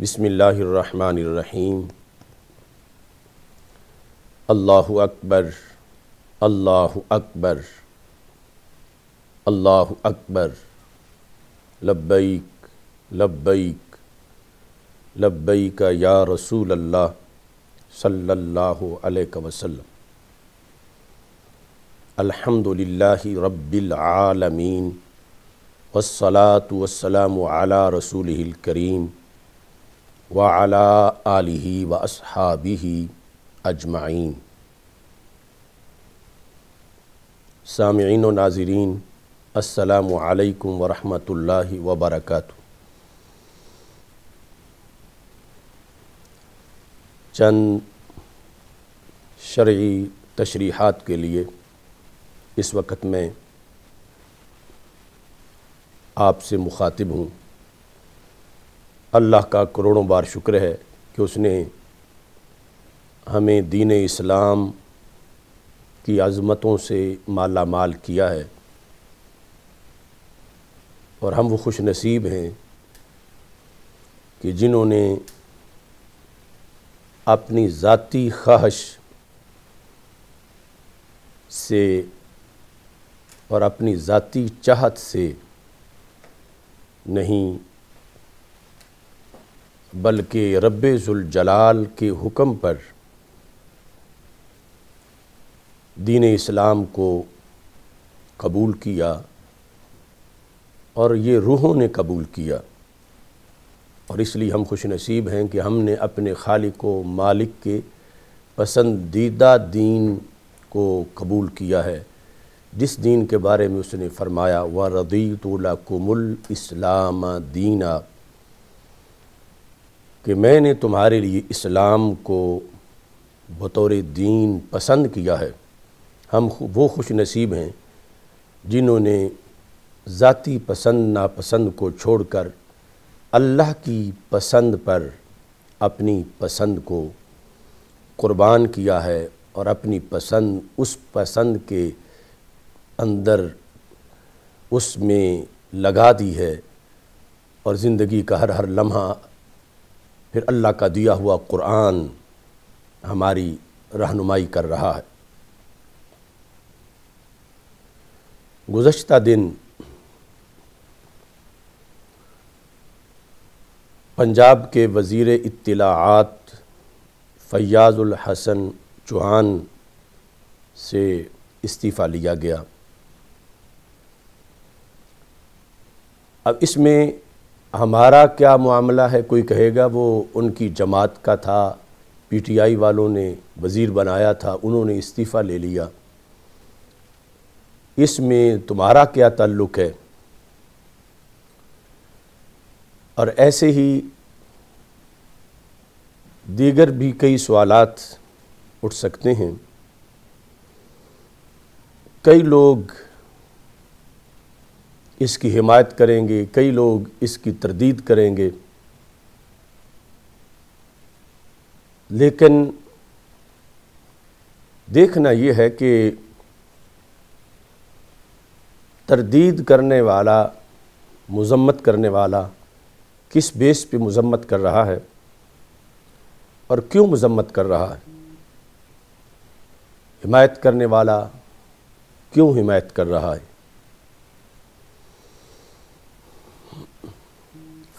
بسم اللہ الرحمن الرحیم۔ اللہ اکبر، اللہ اکبر، اللہ اکبر، لبیک لبیک لبیک یا رسول اللہ صلی اللہ علیہ وسلم۔ الحمد للہ رب العالمین، والصلاة والسلام علی رسولہ الکریم وعلی آلہ واصحابہ اجمعین۔ سامعین و ناظرین، السلام علیکم ورحمۃ اللہ وبرکاتہ۔ چند شرعی تشریحات کے لیے اس وقت میں آپ سے مخاطب ہوں۔ اللہ کا کروڑوں بار شکر ہے کہ اس نے ہمیں دین اسلام کی عظمتوں سے مالا مال کیا ہے، اور ہم وہ خوش نصیب ہیں کہ جنہوں نے اپنی ذاتی خواہش سے اور اپنی ذاتی چاہت سے نہیں، بلکہ رب ذوالجلال کے حکم پر دین اسلام کو قبول کیا، اور یہ روحوں نے قبول کیا، اور اس لیے ہم خوش نصیب ہیں کہ ہم نے اپنے خالق و مالک کے پسندیدہ دین کو قبول کیا ہے، جس دین کے بارے میں اس نے فرمایا وَرَضِيتُ لَكُمُ الْإِسْلَامَ دِينًا، کہ میں نے تمہارے لیے اسلام کو بطور دین پسند کیا ہے۔ ہم وہ خوش نصیب ہیں جنہوں نے ذاتی پسند ناپسند کو چھوڑ کر اللہ کی پسند پر اپنی پسند کو قربان کیا ہے، اور اپنی پسند اس پسند کے اندر اس میں لگا دی ہے، اور زندگی کا ہر لمحہ پھر اللہ کا دیا ہوا قرآن ہماری رہنمائی کر رہا ہے۔ گزشتہ دن پنجاب کے وزیر اطلاعات فیاض الحسن چوہان سے استعفیٰ لیا گیا۔ اب اس میں ہمارا کیا معاملہ ہے؟ کوئی کہے گا وہ ان کی جماعت کا تھا، پی ٹی آئی والوں نے وزیر بنایا تھا، انہوں نے استعفیٰ لے لیا، اس میں تمہارا کیا تعلق ہے؟ اور ایسے ہی دیگر بھی کئی سوالات اٹھ سکتے ہیں۔ کئی لوگ اس کی حمایت کریں گے، کئی لوگ اس کی تردید کریں گے، لیکن دیکھنا یہ ہے کہ تردید کرنے والا، مذمت کرنے والا کس بیس پہ مذمت کر رہا ہے اور کیوں مذمت کر رہا ہے، حمایت کرنے والا کیوں حمایت کر رہا ہے۔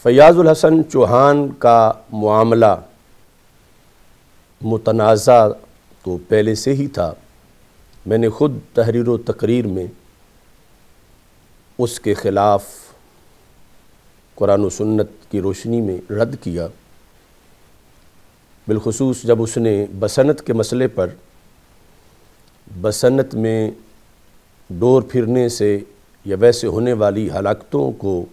فیاض الحسن چوہان کا معاملہ متنازع تو پہلے سے ہی تھا، میں نے خود تحریر و تقریر میں اس کے خلاف قرآن و سنت کی روشنی میں رد کیا، بالخصوص جب اس نے بسنت کے مسئلے پر بسنت میں ڈور پھرنے سے یا ویسے ہونے والی ہلاکتوں کو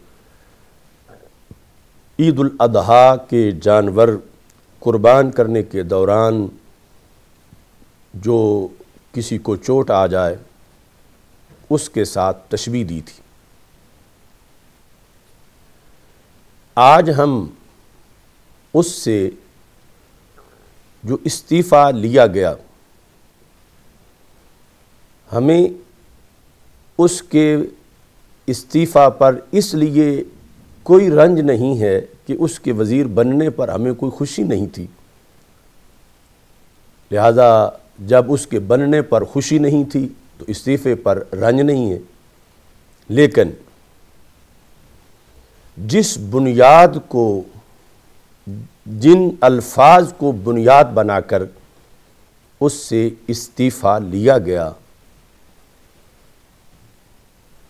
عید الاضحیٰ کے جانور قربان کرنے کے دوران جو کسی کو چوٹ آ جائے اس کے ساتھ تشبیہ دی تھی۔ آج ہم اس سے جو استعفیٰ لیا گیا، ہمیں اس کے استعفیٰ پر اس لیے کوئی رنج نہیں ہے کہ اس کے وزیر بننے پر ہمیں کوئی خوشی نہیں تھی، لہذا جب اس کے بننے پر خوشی نہیں تھی تو استعفے پر رنج نہیں ہے۔ لیکن جس بنیاد کو، جن الفاظ کو بنیاد بنا کر اس سے استعفیٰ لیا گیا،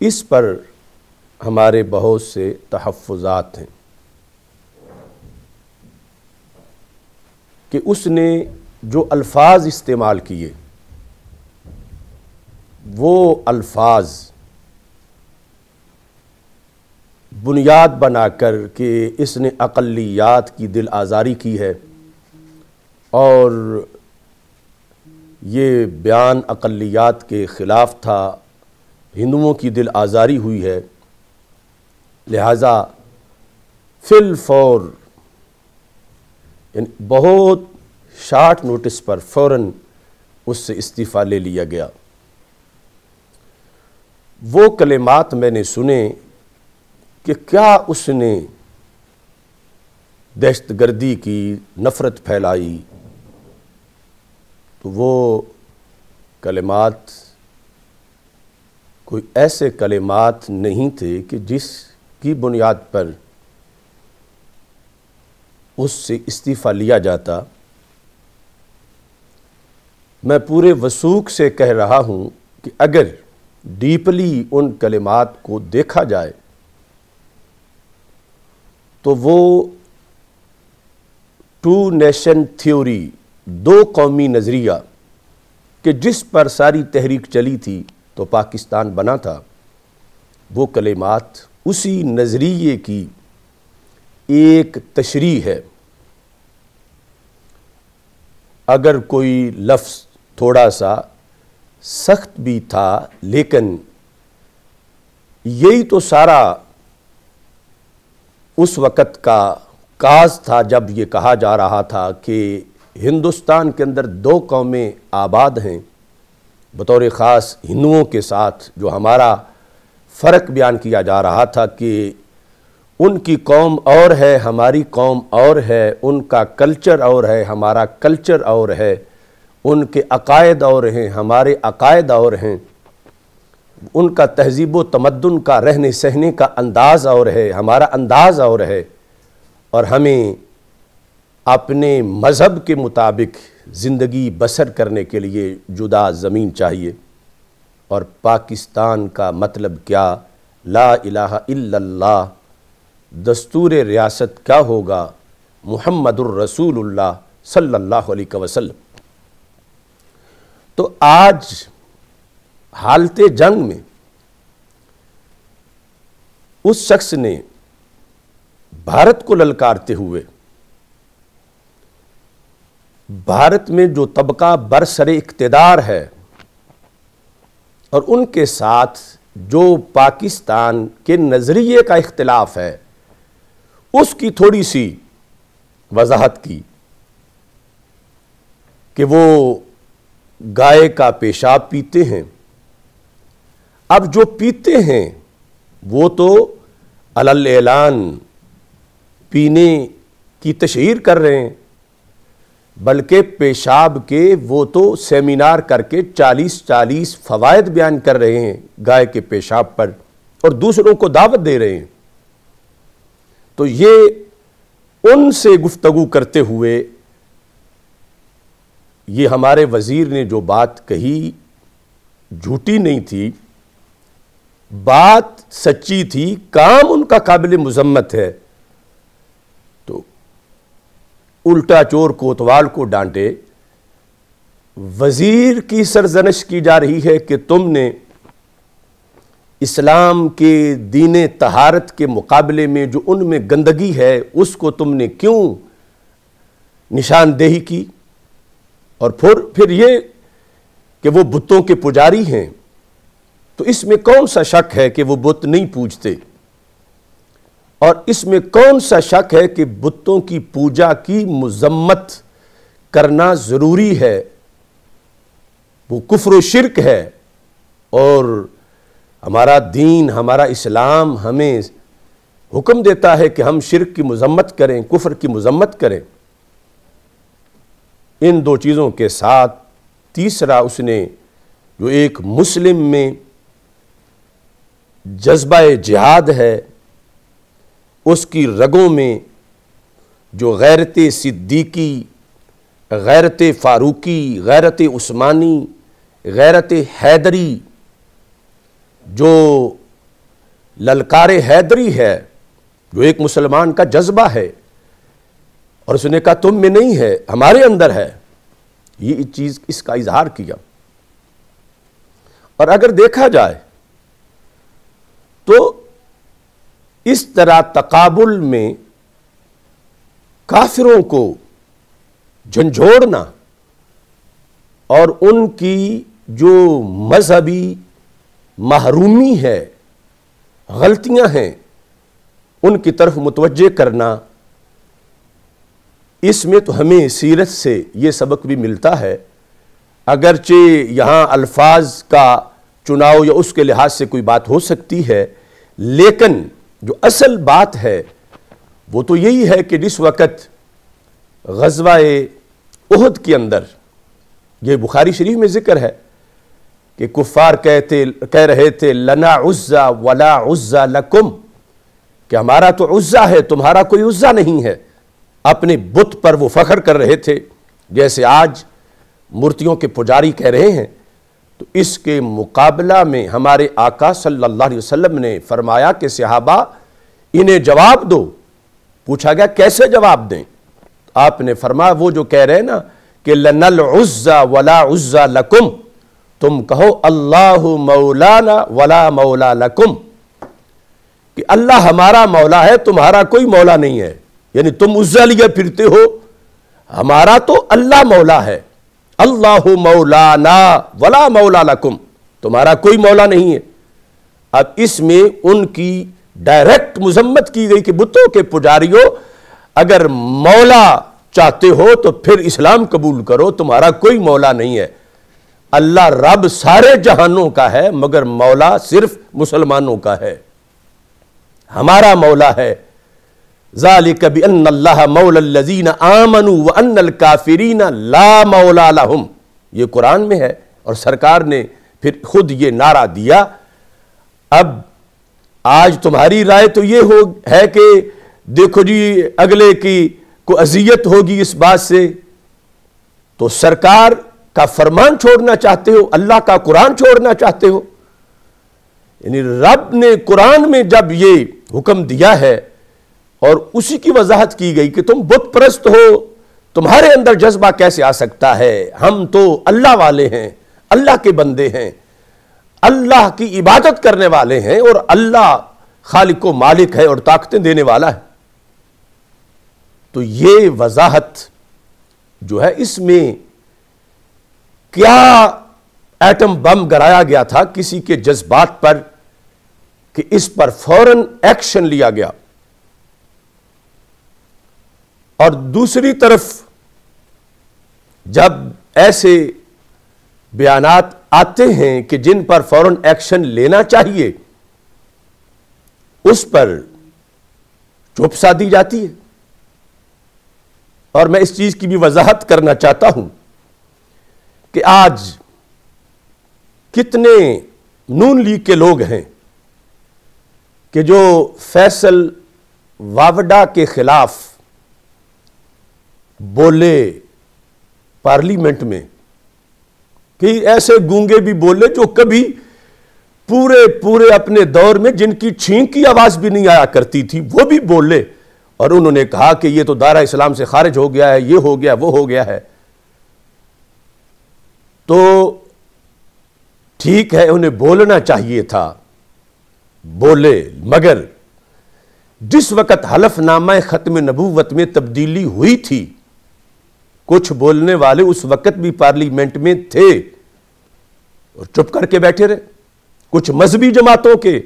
اس پر ہمارے بہت سے تحفظات ہیں کہ اس نے جو الفاظ استعمال کیے وہ الفاظ بنیاد بنا کر کہ اس نے اقلیات کی دل آزاری کی ہے، اور یہ بیان اقلیات کے خلاف تھا، ہندوؤں کی دل آزاری ہوئی ہے، لہذا فی الفور یعنی بہت شارٹ نوٹس پر فوراً اس سے استعفیٰ لے لیا گیا۔ وہ کلمات میں نے سنے کہ کیا اس نے دہشت گردی کی، نفرت پھیلائی، تو وہ کلمات کوئی ایسے کلمات نہیں تھے کہ جس کی بنیاد پر اس سے استعفیٰ لیا جاتا۔ میں پورے وثوق سے کہہ رہا ہوں کہ اگر ڈیپلی ان کلمات کو دیکھا جائے تو وہ ٹو نیشن تھیوری، دو قومی نظریہ کہ جس پر ساری تحریک چلی تھی تو پاکستان بنا تھا، وہ کلمات اسی نظریے کی ایک تشریح ہے۔ اگر کوئی لفظ تھوڑا سا سخت بھی تھا، لیکن یہی تو سارا اس وقت کا کاز تھا جب یہ کہا جا رہا تھا کہ ہندوستان کے اندر دو قومیں آباد ہیں، بطور خاص ہندوؤں کے ساتھ جو ہمارا فرق بیان کیا جا رہا تھا کہ ان کی قوم اور ہے، ہماری قوم اور ہے، ان کا کلچر اور ہے، ہمارا کلچر اور ہے، ان کے عقائد اور ہیں، ہمارے عقائد اور ہیں، ان کا تہذیب و تمدن کا رہنے سہنے کا انداز اور ہے، ہمارا انداز اور ہے، اور ہمیں اپنے مذہب کے مطابق زندگی بسر کرنے کے لیے جدا زمین چاہیے۔ اور پاکستان کا مطلب کیا؟ لا الہ الا اللہ، دستور ریاست کیا ہوگا؟ محمد الرسول اللہ صلی اللہ علیہ وسلم۔ تو آج حالت جنگ میں اس شخص نے بھارت کو للکارتے ہوئے بھارت میں جو طبقہ برسر اقتدار ہے اور ان کے ساتھ جو پاکستان کے نظریے کا اختلاف ہے، اس کی تھوڑی سی وضاحت کی کہ وہ گائے کا پیشاب پیتے ہیں۔ اب جو پیتے ہیں وہ تو علی اعلان پینے کی تشہیر کر رہے ہیں، بلکہ پیشاب کے وہ تو سیمینار کر کے 40 فوائد بیان کر رہے ہیں گائے کے پیشاب پر، اور دوسروں کو دعوت دے رہے ہیں۔ تو یہ ان سے گفتگو کرتے ہوئے یہ ہمارے وزیر نے جو بات کہی جھوٹی نہیں تھی، بات سچی تھی، کام ان کا قابل مذمت ہے۔ تو الٹا چور کوتوال کو ڈانٹے، وزیر کی سرزنش کی جا رہی ہے کہ تم نے اسلام کے دین طہارت کے مقابلے میں جو ان میں گندگی ہے اس کو تم نے کیوں نشاندہی کی، اور پھر یہ کہ وہ بتوں کے پجاری ہیں، تو اس میں کون سا شک ہے کہ وہ بت نہیں پوجتے، اور اس میں کون سا شک ہے کہ بتوں کی پوجا کی مذمت کرنا ضروری ہے، وہ کفر و شرک ہے، اور ہمارا دین، ہمارا اسلام ہمیں حکم دیتا ہے کہ ہم شرک کی مذمت کریں، کفر کی مذمت کریں، ان دو چیزوں کے ساتھ تیسرا اس نے جو ایک مسلم میں جذبہ جہاد ہے، اس کی رگوں میں جو غیرت صدیقی، غیرت فاروقی، غیرت عثمانی، غیرت حیدری، جو للکار حیدری ہے، جو ایک مسلمان کا جذبہ ہے، اور اس نے کہا تم میں نہیں ہے، ہمارے اندر ہے، یہ چیز اس کا اظہار کیا۔ اور اگر دیکھا جائے تو اس طرح تقابل میں کافروں کو جھنجھوڑنا اور ان کی جو مذہبی محرومی ہے، غلطیاں ہیں، ان کی طرف متوجہ کرنا، اس میں تو ہمیں سیرت سے یہ سبق بھی ملتا ہے، اگرچہ یہاں الفاظ کا چناؤ یا اس کے لحاظ سے کوئی بات ہو سکتی ہے، لیکن جو اصل بات ہے وہ تو یہی ہے کہ جس وقت غزوہ احد کے اندر، یہ بخاری شریف میں ذکر ہے کہ کفار کہہ رہے تھے لنا عزا ولا عزا لکم، کہ ہمارا تو عزا ہے، تمہارا کوئی عزا نہیں ہے، اپنے بت پر وہ فخر کر رہے تھے، جیسے آج مورتیوں کے پجاری کہہ رہے ہیں۔ تو اس کے مقابلہ میں ہمارے آقا صلی اللہ علیہ وسلم نے فرمایا کہ صحابہ انہیں جواب دو۔ پوچھا گیا کیسے جواب دیں؟ آپ نے فرمایا وہ جو کہہ رہے ہیں نا کہ لَنَا الْعُزَّى وَلَا عُزَّى لَكُمْ، تم کہو اللہ مولانا ولا مولا لکم، کہ اللہ ہمارا مولا ہے، تمہارا کوئی مولا نہیں ہے، یعنی تم عزا لیے پھرتے ہو، ہمارا تو اللہ مولا ہے، اللہ مولانا ولا مولا لکم، تمہارا کوئی مولا نہیں ہے۔ اب اس میں ان کی ڈائریکٹ مذمت کی گئی کہ بتوں کے پجاریوں اگر مولا چاہتے ہو تو پھر اسلام قبول کرو، تمہارا کوئی مولا نہیں ہے، اللہ رب سارے جہانوں کا ہے مگر مولا صرف مسلمانوں کا ہے، ہمارا مولا ہے۔ ذالک بأن اللہ مولا الذین آمنوا وأن الکافرین لا مولا لہم، یہ قرآن میں ہے، اور سرکار نے پھر خود یہ نعرہ دیا۔ اب آج تمہاری رائے تو یہ ہے کہ دیکھو جی اگلے کی کو اذیت ہوگی اس بات سے، تو سرکار کا فرمان چھوڑنا چاہتے ہو، اللہ کا قرآن چھوڑنا چاہتے ہو؟ یعنی رب نے قرآن میں جب یہ حکم دیا ہے اور اسی کی وضاحت کی گئی کہ تم بت پرست ہو، تمہارے اندر جذبہ کیسے آ سکتا ہے؟ ہم تو اللہ والے ہیں، اللہ کے بندے ہیں، اللہ کی عبادت کرنے والے ہیں، اور اللہ خالق و مالک ہے اور طاقتیں دینے والا ہے۔ تو یہ وضاحت جو ہے، اس میں کیا ایٹم بم گرایا گیا تھا کسی کے جذبات پر کہ اس پر فوراً ایکشن لیا گیا، اور دوسری طرف جب ایسے بیانات آتے ہیں کہ جن پر فوراً ایکشن لینا چاہیے، اس پر چپ سا دی جاتی ہے۔ اور میں اس چیز کی بھی وضاحت کرنا چاہتا ہوں کہ آج کتنے نون لیگ کے لوگ ہیں کہ جو فیصل واوڈا کے خلاف بولے پارلیمنٹ میں، کہ ایسے گونگے بھی بولے جو کبھی پورے اپنے دور میں جن کی چھینک کی آواز بھی نہیں آیا کرتی تھی، وہ بھی بولے، اور انہوں نے کہا کہ یہ تو دائرہ اسلام سے خارج ہو گیا ہے، یہ ہو گیا، وہ ہو گیا ہے۔ تو ٹھیک ہے، انہیں بولنا چاہیے تھا، بولے، مگر جس وقت حلف نامہ ختم نبوت میں تبدیلی ہوئی تھی، کچھ بولنے والے اس وقت بھی پارلیمنٹ میں تھے اور چپ کر کے بیٹھے رہے، کچھ مذہبی جماعتوں کے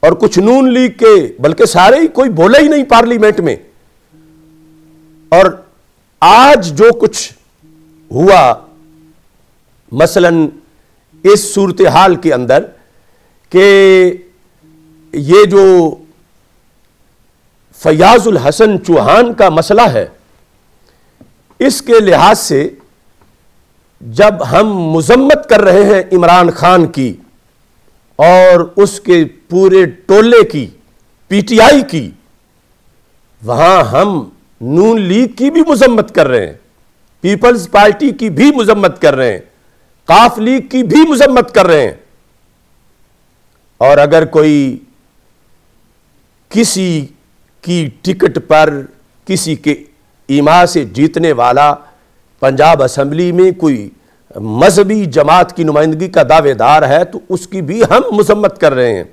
اور کچھ نون لیگ کے، بلکہ سارے ہی، کوئی بولا ہی نہیں پارلیمنٹ میں۔ اور آج جو کچھ ہوا مثلاً اس صورتحال کے اندر کہ یہ جو فیاض الحسن چوہان کا مسئلہ ہے، اس کے لحاظ سے جب ہم مذمت کر رہے ہیں عمران خان کی اور اس کے پورے ٹولے کی، پی ٹی آئی کی، وہاں ہم نون لیگ کی بھی مذمت کر رہے ہیں، پیپلز پارٹی کی بھی مذمت کر رہے ہیں، قاف لیگ کی بھی مذمت کر رہے ہیں۔ اور اگر کوئی کسی کی ٹکٹ پر کسی کے ایما سے جیتنے والا پنجاب اسمبلی میں کوئی مذہبی جماعت کی نمائندگی کا دعوے دار ہے تو اس کی بھی ہم مذمت کر رہے ہیں۔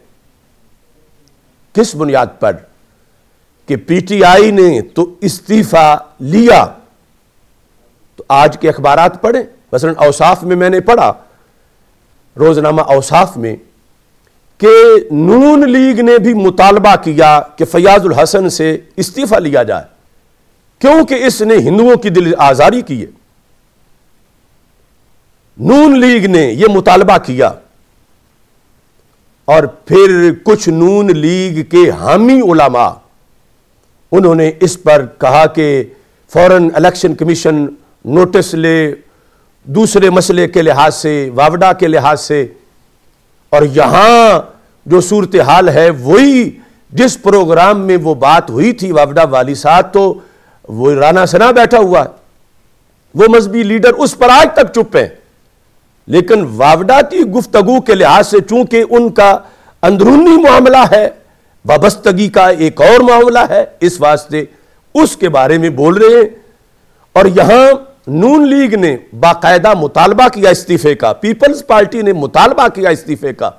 کس بنیاد پر؟ کہ پی ٹی آئی نے تو استعفیٰ لیا۔ تو آج کے اخبارات پڑھیں، مثلا اوصاف میں میں نے پڑھا، روزنامہ اوصاف میں، کہ نون لیگ نے بھی مطالبہ کیا کہ فیاض الحسن سے استعفیٰ لیا جائے کیونکہ اس نے ہندوؤں کی دل آزاری کی ہے۔ نون لیگ نے یہ مطالبہ کیا اور پھر کچھ نون لیگ کے حامی علماء انہوں نے اس پر کہا کہ فوراً الیکشن کمیشن نوٹس لے، دوسرے مسئلے کے لحاظ سے، واوڈا کے لحاظ سے، اور یہاں جو صورتحال ہے وہی جس پروگرام میں وہ بات ہوئی تھی واوڈا والی صاحب، تو وہ رانا ثنا بیٹھا ہوا ہے، وہ مذہبی لیڈر اس پر آج تک چپ ہیں۔ لیکن واوڈا کی گفتگو کے لحاظ سے چونکہ ان کا اندرونی معاملہ ہے، وابستگی کا ایک اور معاملہ ہے، اس واسطے اس کے بارے میں بول رہے ہیں۔ اور یہاں نون لیگ نے باقاعدہ مطالبہ کیا استعفے کا، پیپلز پارٹی نے مطالبہ کیا استعفے کا،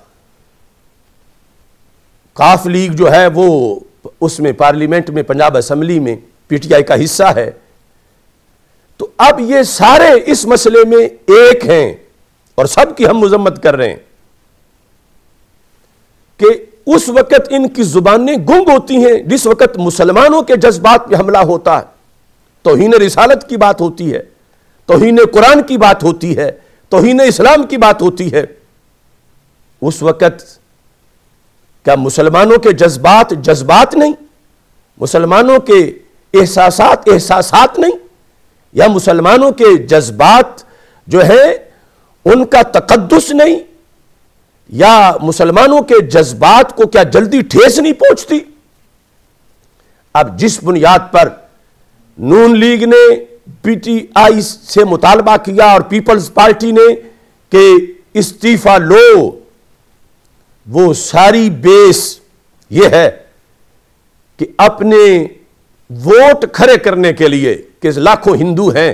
قاف لیگ جو ہے وہ اس میں پارلیمنٹ میں پنجاب اسمبلی میں پی ٹی آئی کا حصہ ہے۔ تو اب یہ سارے اس مسئلے میں ایک ہیں اور سب کی ہم مذمت کر رہے ہیں کہ اس وقت ان کی زبانیں گنگ ہوتی ہیں جس وقت مسلمانوں کے جذبات پہ حملہ ہوتا ہے، توہین رسالت کی بات ہوتی ہے، توہین قرآن کی بات ہوتی ہے، توہین اسلام کی بات ہوتی ہے۔ اس وقت کیا مسلمانوں کے جذبات جذبات نہیں؟ مسلمانوں کے احساسات نہیں؟ یا مسلمانوں کے جذبات جو ہے ان کا تقدس نہیں؟ یا مسلمانوں کے جذبات کو کیا جلدی ٹھیس نہیں پہنچتی؟ اب جس بنیاد پر نون لیگ نے پی ٹی آئی سے مطالبہ کیا اور پیپلز پارٹی نے کہ استعفیٰ لو، وہ ساری بیس یہ ہے کہ اپنے ووٹ کھڑے کرنے کے لیے کہ لاکھوں ہندو ہیں،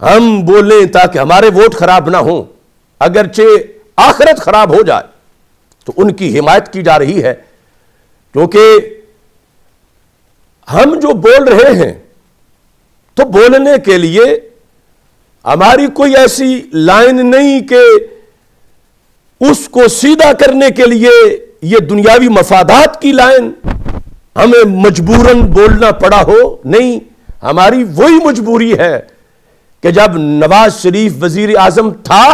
ہم بولیں تاکہ ہمارے ووٹ خراب نہ ہوں، اگرچہ آخرت خراب ہو جائے تو ان کی حمایت کی جا رہی ہے، کیونکہ ہم جو بول رہے ہیں تو بولنے کے لیے ہماری کوئی ایسی لائن نہیں کہ اس کو سیدھا کرنے کے لیے یہ دنیاوی مفادات کی لائن ہمیں مجبوراً بولنا پڑا ہو، نہیں، ہماری وہی مجبوری ہے کہ جب نواز شریف وزیر اعظم تھا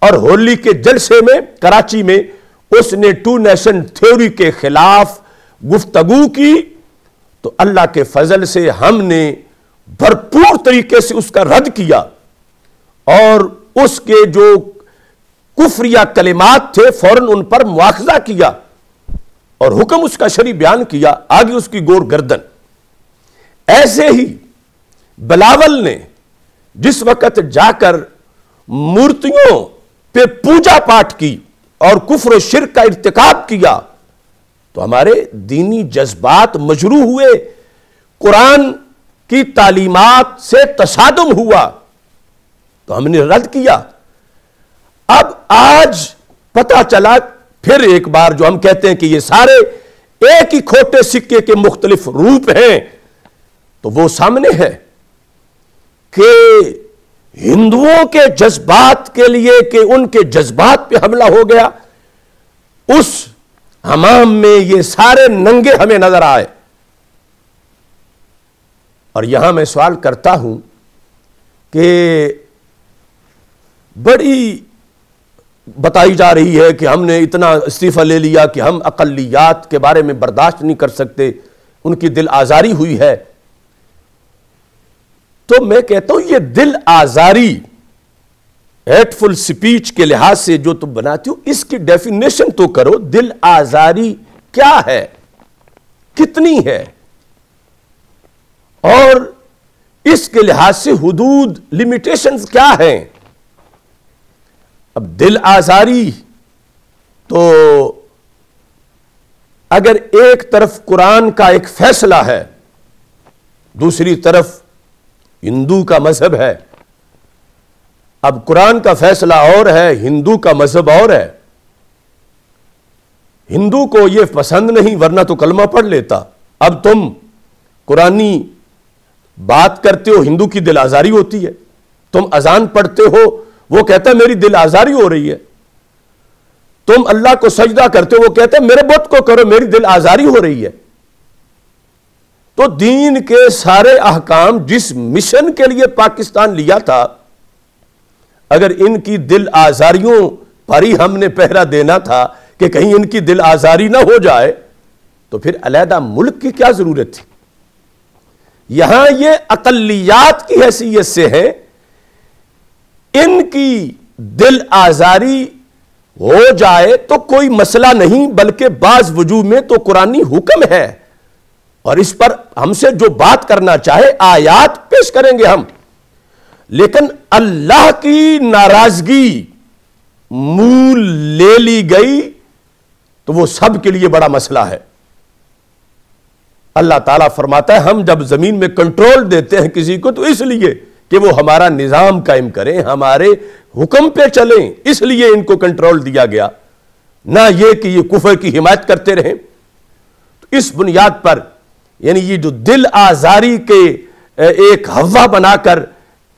اور ہولی کے جلسے میں کراچی میں اس نے ٹو نیشن تھیوری کے خلاف گفتگو کی تو اللہ کے فضل سے ہم نے بھرپور طریقے سے اس کا رد کیا اور اس کے جو کفریہ کلمات تھے فوراً ان پر مواخذہ کیا اور حکم اس کا شرعی بیان کیا، آگے اس کی گور گردن۔ ایسے ہی بلاول نے جس وقت جا کر مورتیوں پہ پوجا پاٹ کی اور کفر و شرک کا ارتکاب کیا تو ہمارے دینی جذبات مجروح ہوئے، قرآن کی تعلیمات سے تصادم ہوا تو ہم نے رد کیا۔ اب آج پتہ چلا پھر ایک بار جو ہم کہتے ہیں کہ یہ سارے ایک ہی کھوٹے سکے کے مختلف روپ ہیں، تو وہ سامنے ہے کہ ہندوؤں کے جذبات کے لیے کہ ان کے جذبات پہ حملہ ہو گیا، اس حمام میں یہ سارے ننگے ہمیں نظر آئے۔ اور یہاں میں سوال کرتا ہوں کہ بڑی بتائی جا رہی ہے کہ ہم نے اتنا استعفیٰ لے لیا کہ ہم اقلیات کے بارے میں برداشت نہیں کر سکتے، ان کی دل آزاری ہوئی ہے، تو میں کہتا ہوں یہ دل آزاری ہیٹفل سپیچ کے لحاظ سے جو تم بناتی ہو، اس کی ڈیفینیشن تو کرو، دل آزاری کیا ہے، کتنی ہے، اور اس کے لحاظ سے حدود لمیٹیشنز کیا ہیں۔ اب دل آزاری تو اگر ایک طرف قرآن کا ایک فیصلہ ہے، دوسری طرف ہندو کا مذہب ہے، اب قرآن کا فیصلہ اور ہے، ہندو کا مذہب اور ہے، ہندو کو یہ پسند نہیں ورنہ تو کلمہ پڑھ لیتا، اب تم قرآنی بات کرتے ہو، ہندو کی دل آزاری ہوتی ہے، تم اذان پڑھتے ہو، وہ کہتا ہے میری دل آزاری ہو رہی ہے، تم اللہ کو سجدہ کرتے ہو، وہ کہتے ہیں میرے بت کو کرو، میری دل آزاری ہو رہی ہے۔ تو دین کے سارے احکام جس مشن کے لیے پاکستان لیا تھا، اگر ان کی دل آزاریوں پر ہی ہم نے پہرا دینا تھا کہ کہیں ان کی دل آزاری نہ ہو جائے، تو پھر علیحدہ ملک کی کیا ضرورت تھی؟ یہاں یہ اقلیات کی حیثیت سے ہے، ان کی دل آزاری ہو جائے تو کوئی مسئلہ نہیں، بلکہ بعض وجوہ میں تو قرآنی حکم ہے، اور اس پر ہم سے جو بات کرنا چاہے آیات پیش کریں گے ہم، لیکن اللہ کی ناراضگی مول لے لی گئی تو وہ سب کے لیے بڑا مسئلہ ہے۔ اللہ تعالیٰ فرماتا ہے ہم جب زمین میں کنٹرول دیتے ہیں کسی کو تو اس لیے کہ وہ ہمارا نظام قائم کریں، ہمارے حکم پہ چلیں، اس لیے ان کو کنٹرول دیا گیا، نہ یہ کہ یہ کفر کی حمایت کرتے رہیں۔ تو اس بنیاد پر یعنی یہ جو دل آزاری کے ایک ہوا بنا کر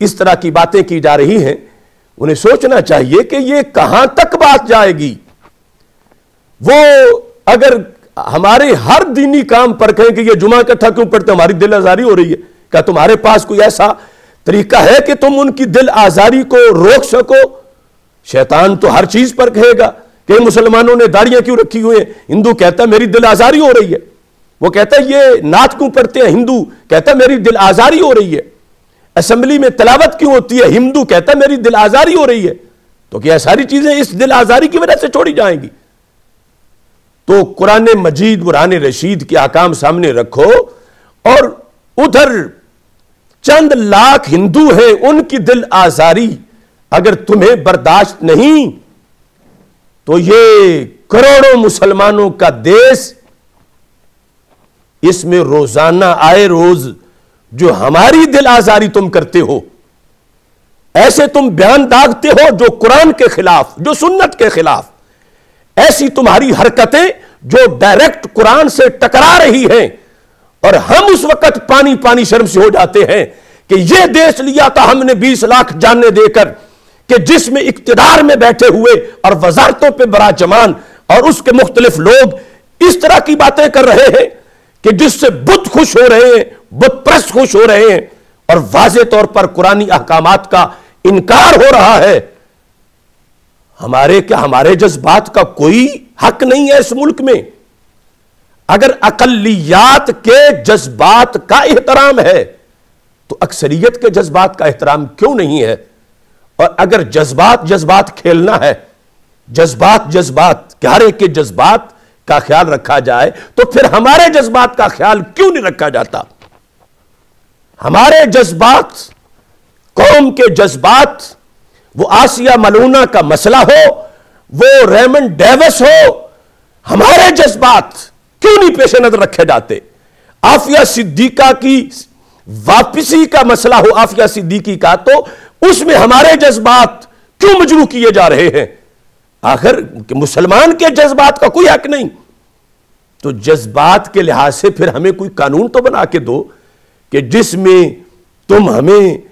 اس طرح کی باتیں کی جا رہی ہیں، انہیں سوچنا چاہیے کہ یہ کہاں تک بات جائے گی۔ وہ اگر ہمارے ہر دینی کام پر کہیں کہ یہ جمعہ اکٹھا کیوں پڑھتے، ہماری دل آزاری ہو رہی ہے، کیا تمہارے پاس کوئی ایسا طریقہ ہے کہ تم ان کی دل آزاری کو روک سکو؟ شیطان تو ہر چیز پر کہے گا کہ مسلمانوں نے داڑیاں کیوں رکھی ہوئی ہیں، ہندو کہتا ہے میری دل آزاری ہو رہی ہے، وہ کہتا ہے یہ نعت کیوں پڑھتے ہیں، ہندو کہتا ہے میری دل آزاری ہو رہی ہے، اسمبلی میں تلاوت کیوں ہوتی ہے، ہندو کہتا ہے میری دل آزاری ہو رہی ہے۔ تو کیا ساری چیزیں اس دل آزاری کی وجہ سے چھوڑی جائیں گی؟ تو قرآن مجید برہان رشید کے احکام سامنے رکھو، اور ادھر چند لاکھ ہندو ہیں، ان کی دل آزاری اگر تمہیں برداشت نہیں تو یہ کروڑوں مسلمانوں کا دیس، اس میں روزانہ آئے روز جو ہماری دل آزاری تم کرتے ہو، ایسے تم بیان داغتے ہو جو قرآن کے خلاف، جو سنت کے خلاف، ایسی تمہاری حرکتیں جو ڈائریکٹ قرآن سے ٹکرا رہی ہیں، اور ہم اس وقت پانی پانی شرم سے ہو جاتے ہیں کہ یہ دیش لیا تھا ہم نے 20 لاکھ جانیں دے کر، کہ جس میں اقتدار میں بیٹھے ہوئے اور وزارتوں پہ براجمان اور اس کے مختلف لوگ اس طرح کی باتیں کر رہے ہیں کہ جس سے بت خوش ہو رہے ہیں، بت پرست خوش ہو رہے ہیں، اور واضح طور پر قرآنی احکامات کا انکار ہو رہا ہے۔ ہمارے جذبات کا کوئی حق نہیں ہے اس ملک میں؟ اگر اقلیات کے جذبات کا احترام ہے تو اکثریت کے جذبات کا احترام کیوں نہیں ہے؟ اور اگر جذبات کھیلنا ہے، جذبات کہ ہر ایک کے جذبات کا خیال رکھا جائے، تو پھر ہمارے جذبات کا خیال کیوں نہیں رکھا جاتا؟ ہمارے جذبات، قوم کے جذبات، وہ آسیہ ملونہ کا مسئلہ ہو، وہ ریمنڈ ڈیوس ہو، ہمارے جذبات کیوں نہیں پیش نظر رکھے جاتے؟ عافیہ صدیقہ کی واپسی کا مسئلہ ہو، عافیہ صدیقی کا، تو اس میں ہمارے جذبات کیوں مجروح کیے جا رہے ہیں؟ آخر مسلمان کے جذبات کا کوئی حق نہیں؟ تو جذبات کے لحاظ سے پھر ہمیں کوئی قانون تو بنا کے دو کہ جس میں تم ہمیں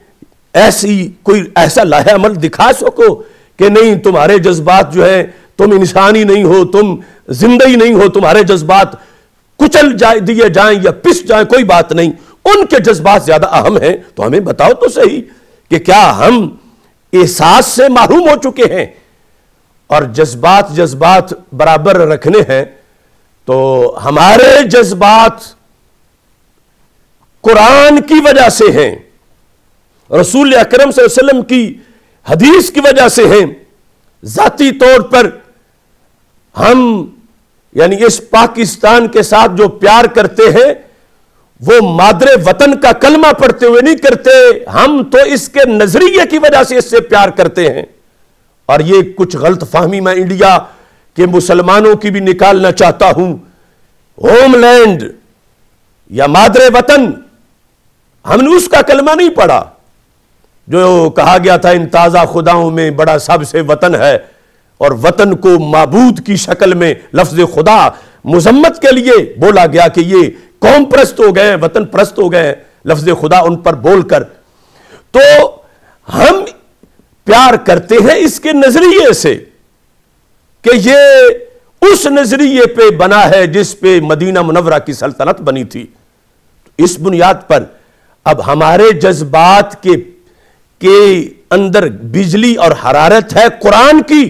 کوئی ایسا لاہے عمل دکھا سکو کہ نہیں تمہارے جذبات جو ہیں، تم انسان ہی نہیں ہو، تم زندہ ہی نہیں ہو، تمہارے جذبات کچل دیے جائیں یا پس جائیں، کوئی بات نہیں، ان کے جذبات زیادہ اہم ہیں۔ تو ہمیں بتاؤ تو صحیح کہ کیا ہم احساس سے محروم ہو چکے ہیں اور جذبات برابر رکھنے ہیں؟ تو ہمارے جذبات قرآن کی وجہ سے ہیں، رسول اکرم صلی اللہ علیہ وسلم کی حدیث کی وجہ سے ہیں۔ ذاتی طور پر ہم یعنی اس پاکستان کے ساتھ جو پیار کرتے ہیں وہ مادر وطن کا کلمہ پڑھتے ہوئے نہیں کرتے، ہم تو اس کے نظریے کی وجہ سے اس سے پیار کرتے ہیں۔ اور یہ کچھ غلط فہمی میں انڈیا کے مسلمانوں کی بھی نکالنا چاہتا ہوں۔ ہوم لینڈ یا مادر وطن، ہم نے اس کا کلمہ نہیں پڑھا جو کہا گیا تھا ان تازہ خداؤں میں بڑا سب سے وطن ہے، اور وطن کو معبود کی شکل میں لفظ خدا مذمت کے لیے بولا گیا کہ یہ قوم پرست ہو گئے، وطن پرست ہو گئے، لفظ خدا ان پر بول کر۔ تو ہم پیار کرتے ہیں اس کے نظریے سے کہ یہ اس نظریے پہ بنا ہے جس پہ مدینہ منورہ کی سلطنت بنی تھی۔ اس بنیاد پر اب ہمارے جذبات کے اندر بجلی اور حرارت ہے قرآن کی،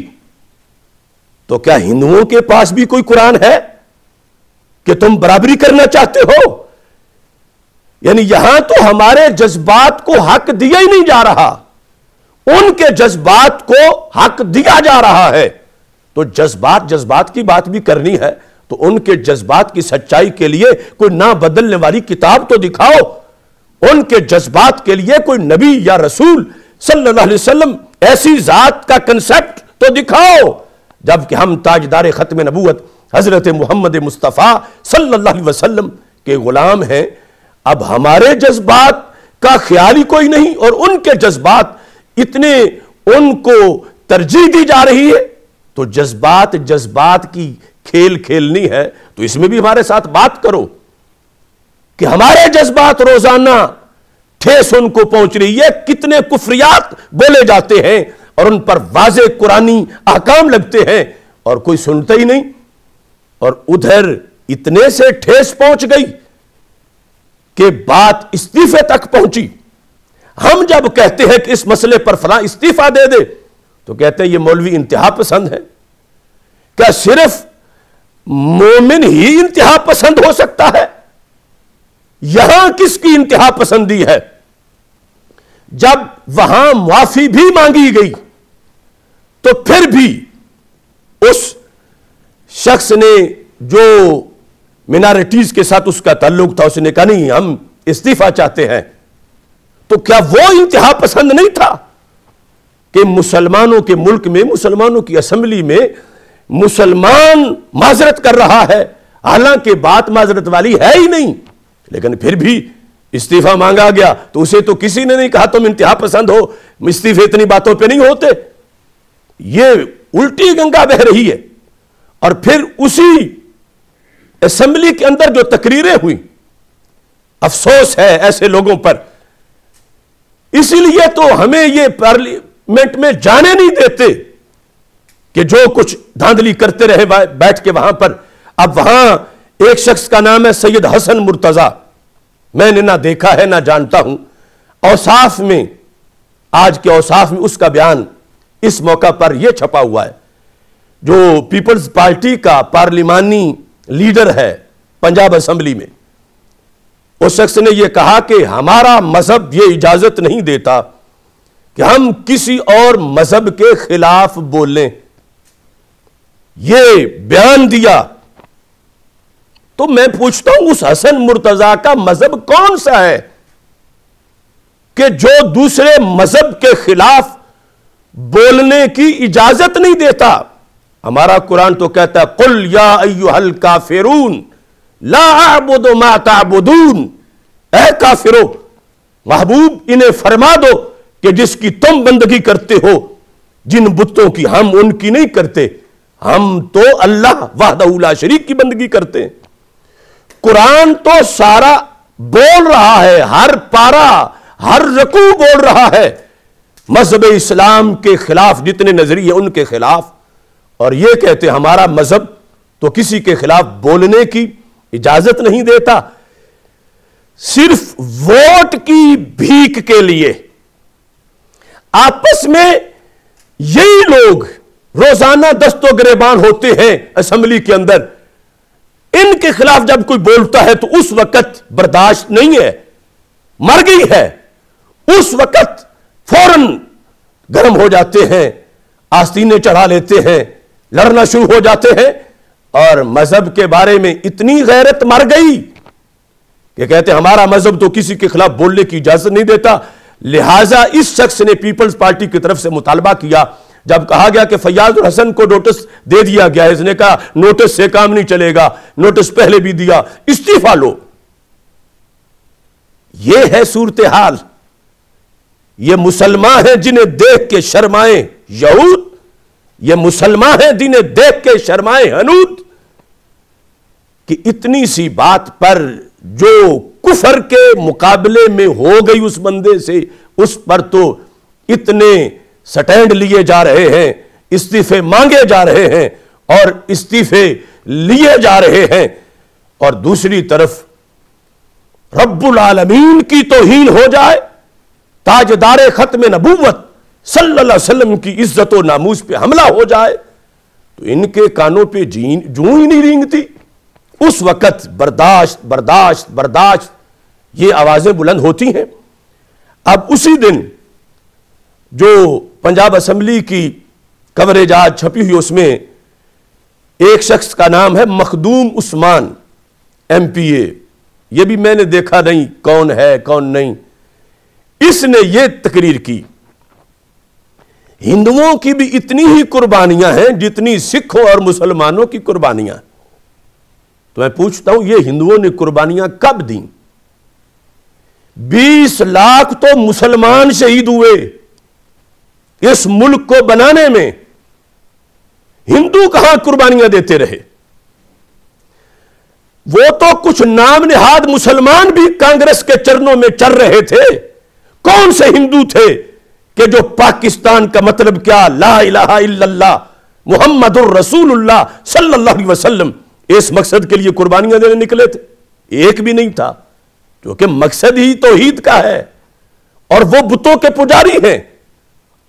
تو کیا ہندوؤں کے پاس بھی کوئی قرآن ہے کہ تم برابری کرنا چاہتے ہو؟ یعنی یہاں تو ہمارے جذبات کو حق دیا ہی نہیں جا رہا، ان کے جذبات کو حق دیا جا رہا ہے۔ تو جذبات کی بات بھی کرنی ہے تو ان کے جذبات کی سچائی کے لیے کوئی نہ بدلنے والی کتاب تو دکھاؤ، ان کے جذبات کے لیے کوئی نبی یا رسول صلی اللہ علیہ وسلم ایسی ذات کا کنسپٹ تو دکھاؤ۔ جبکہ ہم تاجدار ختم نبوت حضرت محمد مصطفیٰ صلی اللہ علیہ وسلم کے غلام ہیں، اب ہمارے جذبات کا خیال ہی کوئی نہیں اور ان کے جذبات اتنے ان کو ترجیح دی جا رہی ہے۔ تو جذبات کی کھیل کھیلنی ہے تو اس میں بھی ہمارے ساتھ بات کرو کہ ہمارے جذبات روزانہ ٹھیس ان کو پہنچ رہی ہے، کتنے کفریات بولے جاتے ہیں اور ان پر واضح قرآنی احکام لگتے ہیں اور کوئی سنتا ہی نہیں، اور ادھر اتنے سے ٹھیس پہنچ گئی کہ بات استعفے تک پہنچی۔ ہم جب کہتے ہیں کہ اس مسئلے پر فلاں استعفیٰ دے دے تو کہتے ہیں یہ مولوی انتہا پسند ہے۔ کیا صرف مومن ہی انتہا پسند ہو سکتا ہے؟ یہاں کس کی انتہا پسندی ہے؟ جب وہاں معافی بھی مانگی گئی تو پھر بھی اس شخص نے جو منارٹیز کے ساتھ اس کا تعلق تھا اس نے کہا نہیں ہم استعفیٰ چاہتے ہیں۔ تو کیا وہ انتہا پسند نہیں تھا کہ مسلمانوں کے ملک میں، مسلمانوں کی اسمبلی میں مسلمان معذرت کر رہا ہے، حالانکہ بات معذرت والی ہے ہی نہیں، لیکن پھر بھی استعفیٰ مانگا گیا تو اسے تو کسی نے نہیں کہا تم انتہا پسند ہو، استعفے اتنی باتوں پہ نہیں ہوتے۔ یہ الٹی گنگا بہ رہی ہے۔ اور پھر اسی اسمبلی کے اندر جو تقریریں ہوئی، افسوس ہے ایسے لوگوں پر، اسی لیے تو ہمیں یہ پارلیمنٹ میں جانے نہیں دیتے کہ جو کچھ دھاندلی کرتے رہے بیٹھ کے وہاں پر۔ اب وہاں ایک شخص کا نام ہے سید حسن مرتضی، میں نے نہ دیکھا ہے نہ جانتا ہوں، اوصاف میں آج کے اوصاف میں اس کا بیان اس موقع پر یہ چھپا ہوا ہے، جو پیپلز پارٹی کا پارلیمانی لیڈر ہے پنجاب اسمبلی میں۔ اس شخص نے یہ کہا کہ ہمارا مذہب یہ اجازت نہیں دیتا کہ ہم کسی اور مذہب کے خلاف بولیں، یہ بیان دیا۔ تو میں پوچھتا ہوں اس حسن مرتضی کا مذہب کون سا ہے کہ جو دوسرے مذہب کے خلاف بولنے کی اجازت نہیں دیتا؟ ہمارا قرآن تو کہتا ہے قل یا ایھا الکافرون لا اعبد ما تعبدون، اے کافرو محبوب انہیں فرما دو کہ جس کی تم بندگی کرتے ہو جن بتوں کی ہم ان کی نہیں کرتے، ہم تو اللہ وحدہ لا شریک کی بندگی کرتے ہیں۔ قرآن تو سارا بول رہا ہے، ہر پارا ہر رکوع بول رہا ہے مذہب اسلام کے خلاف جتنے نظریے ان کے خلاف، اور یہ کہتے ہمارا مذہب تو کسی کے خلاف بولنے کی اجازت نہیں دیتا۔ صرف ووٹ کی بھیک کے لیے آپس میں یہی لوگ روزانہ دست و گریبان ہوتے ہیں اسمبلی کے اندر۔ ان کے خلاف جب کوئی بولتا ہے تو اس وقت برداشت نہیں ہے مر گئی ہے، اس وقت فوراً گرم ہو جاتے ہیں، آستینیں چڑھا لیتے ہیں، لڑنا شروع ہو جاتے ہیں، اور مذہب کے بارے میں اتنی غیرت مر گئی کہ کہتے ہیں ہمارا مذہب تو کسی کے خلاف بولنے کی اجازت نہیں دیتا۔ لہٰذا اس شخص نے پیپلز پارٹی کی طرف سے مطالبہ کیا، جب کہا گیا کہ فیاض الحسن کو نوٹس دے دیا گیا، اس نے کہا نوٹس سے کام نہیں چلے گا، نوٹس پہلے بھی دیا، استعفیٰ لو۔ یہ ہے صورتحال۔ یہ مسلمان ہیں جنہیں دیکھ کے شرمائیں یہود، یہ مسلمان ہیں جنہیں دیکھ کے شرمائیں ہنود، کہ اتنی سی بات پر جو کفر کے مقابلے میں ہو گئی اس بندے سے، اس پر تو اتنے سٹینڈ لیے جا رہے ہیں، استعفے مانگے جا رہے ہیں اور استعفے لیے جا رہے ہیں، اور دوسری طرف رب العالمین کی توہین ہو جائے، تاجدار ختم نبوت صلی اللہ علیہ وسلم کی عزت و ناموس پہ حملہ ہو جائے، تو ان کے کانوں پہ جوں ہی نہیں رینگتی۔ اس وقت برداشت برداشت برداشت یہ آوازیں بلند ہوتی ہیں۔ اب اسی دن جو پنجاب اسمبلی کی کوریج آج چھپی ہوئی، اس میں ایک شخص کا نام ہے مخدوم عثمان MP، یہ بھی میں نے دیکھا نہیں کون ہے کون نہیں۔ اس نے یہ تقریر کی، ہندوؤں کی بھی اتنی ہی قربانیاں ہیں جتنی سکھوں اور مسلمانوں کی قربانیاں۔ تو میں پوچھتا ہوں یہ ہندوؤں نے قربانیاں کب دیں؟ 20 لاکھ تو مسلمان شہید ہوئے اس ملک کو بنانے میں، ہندو کہاں قربانیاں دیتے رہے؟ وہ تو کچھ نام نہاد مسلمان بھی کانگریس کے چرنوں میں چل رہے تھے۔ کون سے ہندو تھے کہ جو پاکستان کا مطلب کیا، لا الہ الا اللہ محمد الرسول اللہ صلی اللہ علیہ وسلم، اس مقصد کے لیے قربانیاں دینے نکلے تھے؟ ایک بھی نہیں تھا، کیونکہ مقصد ہی توحید کا ہے اور وہ بتوں کے پجاری ہیں۔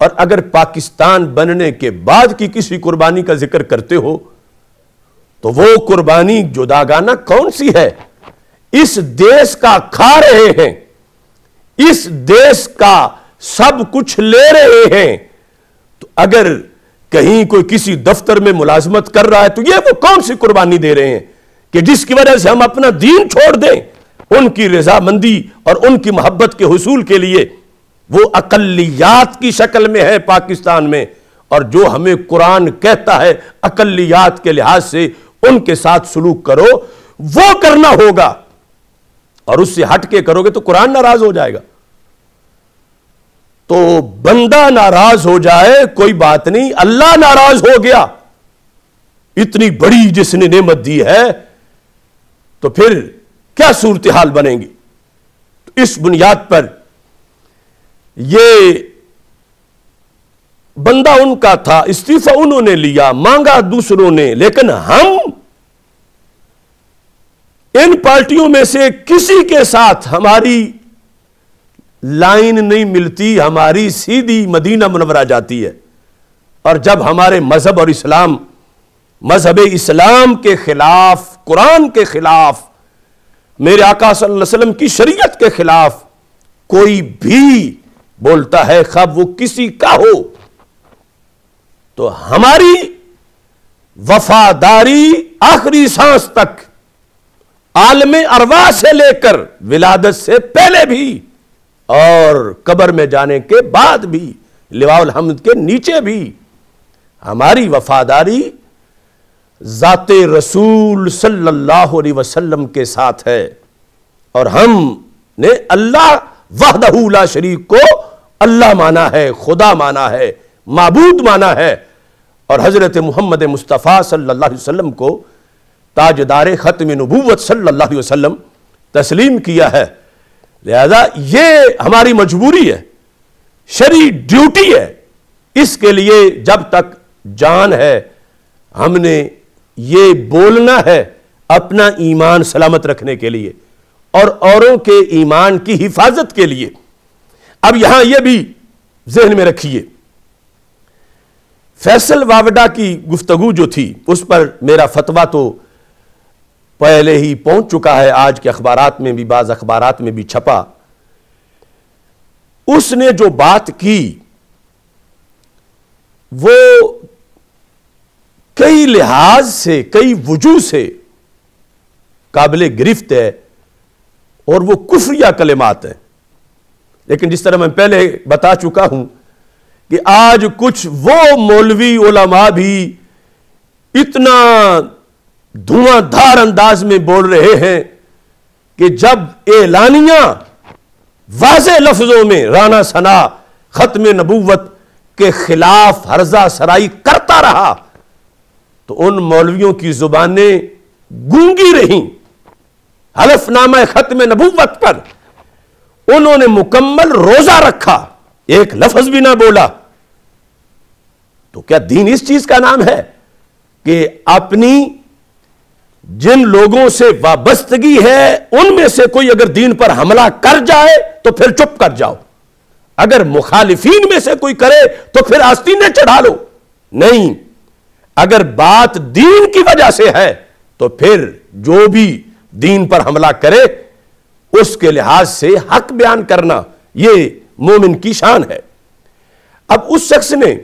اور اگر پاکستان بننے کے بعد کی کسی قربانی کا ذکر کرتے ہو تو وہ قربانی جداگانہ کون سی ہے؟ اس دیش کا کھا رہے ہیں، اس دیش کا سب کچھ لے رہے ہیں، تو اگر کہیں کوئی کسی دفتر میں ملازمت کر رہا ہے تو یہ وہ کون سی قربانی دے رہے ہیں کہ جس کی وجہ سے ہم اپنا دین چھوڑ دیں؟ ان کی رضامندی اور ان کی محبت کے حصول کے لیے وہ اقلیات کی شکل میں ہے پاکستان میں، اور جو ہمیں قرآن کہتا ہے اقلیات کے لحاظ سے ان کے ساتھ سلوک کرو، وہ کرنا ہوگا، اور اس سے ہٹ کے کرو گے تو قرآن ناراض ہو جائے گا۔ تو بندہ ناراض ہو جائے کوئی بات نہیں، اللہ ناراض ہو گیا، اتنی بڑی جس نے نعمت دی ہے، تو پھر کیا صورتحال بنے گی؟ تو اس بنیاد پر یہ بندہ ان کا تھا، استعفیٰ انہوں نے لیا، مانگا دوسروں نے، لیکن ہم ان پارٹیوں میں سے کسی کے ساتھ ہماری لائن نہیں ملتی، ہماری سیدھی مدینہ منورہ جاتی ہے، اور جب ہمارے مذہب اور اسلام، مذہب اسلام کے خلاف، قرآن کے خلاف، میرے آقا صلی اللہ علیہ وسلم کی شریعت کے خلاف کوئی بھی بولتا ہے، خواہ وہ کسی کا ہو، تو ہماری وفاداری آخری سانس تک، عالم ارواح سے لے کر ولادت سے پہلے بھی اور قبر میں جانے کے بعد بھی، لواء الحمد کے نیچے بھی، ہماری وفاداری ذات رسول صلی اللہ علیہ وسلم کے ساتھ ہے، اور ہم نے اللہ وحدہ لا شریک کو اللہ مانا ہے، خدا مانا ہے، معبود مانا ہے، اور حضرت محمد مصطفیٰ صلی اللہ علیہ وسلم کو تاجدار ختم نبوت صلی اللہ علیہ وسلم تسلیم کیا ہے۔ لہذا یہ ہماری مجبوری ہے، شرعی ڈیوٹی ہے، اس کے لیے جب تک جان ہے ہم نے یہ بولنا ہے اپنا ایمان سلامت رکھنے کے لیے اور اوروں کے ایمان کی حفاظت کے لیے۔ اب یہاں یہ بھی ذہن میں رکھیے، فیصل واوڈا کی گفتگو جو تھی اس پر میرا فتویٰ تو پہلے ہی پہنچ چکا ہے، آج کے اخبارات میں بھی، بعض اخبارات میں بھی چھپا اس نے جو بات کی وہ کئی لحاظ سے، کئی وجوہ سے قابل گرفت ہے اور وہ کفریہ کلمات ہیں. لیکن جس طرح میں پہلے بتا چکا ہوں کہ آج کچھ وہ مولوی علماء بھی اتنا دھواں دھار انداز میں بول رہے ہیں کہ جب اعلانیہ واضح لفظوں میں رانا ثنا ختم نبوت کے خلاف ہرزہ سرائی کرتا رہا تو ان مولویوں کی زبانیں گونگی رہیں. حلف نامہ ختم نبوت پر انہوں نے مکمل روزہ رکھا، ایک لفظ بھی نہ بولا. تو کیا دین اس چیز کا نام ہے کہ اپنی جن لوگوں سے وابستگی ہے ان میں سے کوئی اگر دین پر حملہ کر جائے تو پھر چپ کر جاؤ، اگر مخالفین میں سے کوئی کرے تو پھر آستینیں چڑھا لو؟ نہیں، اگر بات دین کی وجہ سے ہے تو پھر جو بھی دین پر حملہ کرے اس کے لحاظ سے حق بیان کرنا یہ مومن کی شان ہے. اب اس شخص نے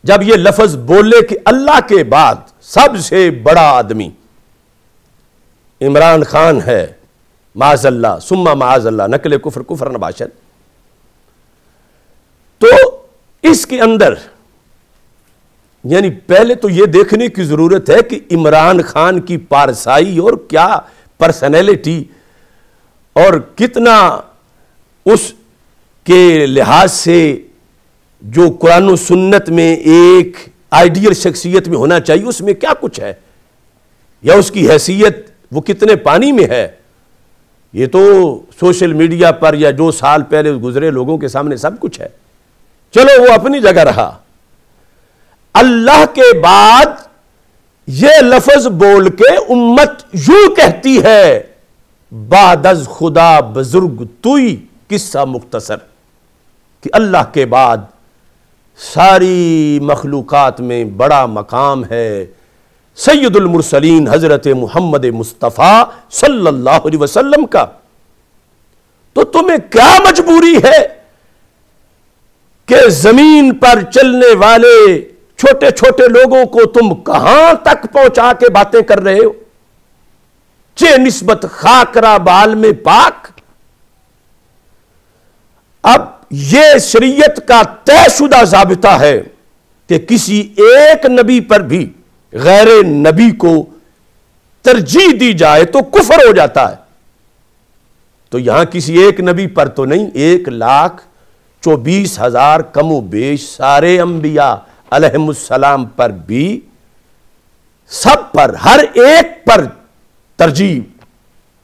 جب یہ لفظ بولے کہ اللہ کے بعد سب سے بڑا آدمی عمران خان ہے، معاذ اللہ ثم معاذ اللہ، نقل کفر کفر نباشد، تو اس کے اندر یعنی پہلے تو یہ دیکھنے کی ضرورت ہے کہ عمران خان کی پارسائی اور کیا پرسنالٹی اور کتنا اس کے لحاظ سے جو قرآن و سنت میں ایک آئیڈیل شخصیت میں ہونا چاہیے اس میں کیا کچھ ہے، یا اس کی حیثیت وہ کتنے پانی میں ہے. یہ تو سوشل میڈیا پر یا جو سال پہلے گزرے لوگوں کے سامنے سب کچھ ہے. چلو وہ اپنی جگہ رہا. اللہ کے بعد یہ لفظ بول کے امت یوں کہتی ہے بعد از خدا بزرگ توئی، قصہ مختصر کہ اللہ کے بعد ساری مخلوقات میں بڑا مقام ہے سید المرسلین حضرت محمد مصطفیٰ صلی اللہ علیہ وسلم کا. تو تمہیں کیا مجبوری ہے کہ زمین پر چلنے والے چھوٹے چھوٹے لوگوں کو تم کہاں تک پہنچا کے باتیں کر رہے ہو؟ چے نسبت خاکرہ بال میں پاک. اب یہ شریعت کا طے شدہ ضابطہ ہے کہ کسی ایک نبی پر بھی غیر نبی کو ترجیح دی جائے تو کفر ہو جاتا ہے. تو یہاں کسی ایک نبی پر تو نہیں، 1,24,000 کم و بیش سارے انبیاء علیہم السلام پر بھی سب پر ہر ایک پر ترجیح